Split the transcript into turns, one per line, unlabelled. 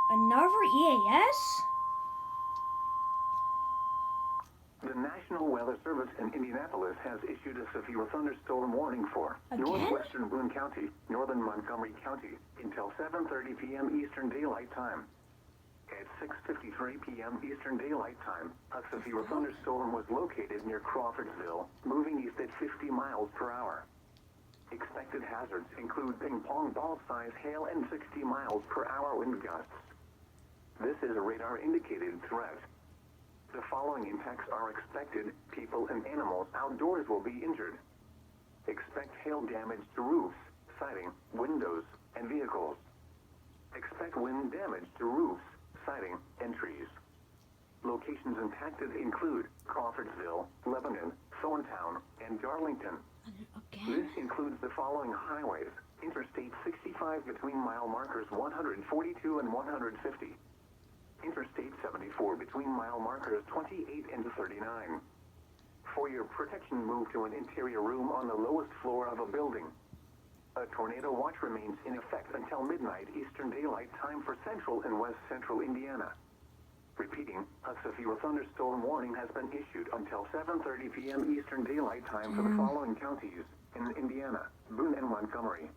Another EAS?
The National Weather Service in Indianapolis has issued a severe thunderstorm warning for
Again?
northwestern Boone County, northern Montgomery County, until 7:30 p.m. Eastern Daylight Time. At 6:53 p.m. Eastern Daylight Time, a severe thunderstorm was located near Crawfordsville, moving east at 50 miles per hour. Expected hazards include ping-pong ball-size hail and 60 miles per hour wind gusts. This is a radar-indicated threat. The following impacts are expected. People and animals outdoors will be injured. Expect hail damage to roofs, siding, windows, and vehicles. Expect wind damage to roofs, siding, and trees. Locations impacted include Crawfordsville, Lebanon, Thorntown, and Darlington.
Again?
This includes the following highways: Interstate 65 between mile markers 142 and 150. Interstate 74 between mile markers 28 and 39. For your protection, move to an interior room on the lowest floor of a building. A tornado watch remains in effect until midnight Eastern Daylight Time for central and west central Indiana. Repeating, a severe thunderstorm warning has been issued until 7:30 p.m. Eastern Daylight Time for the following counties in Indiana: Boone and Montgomery.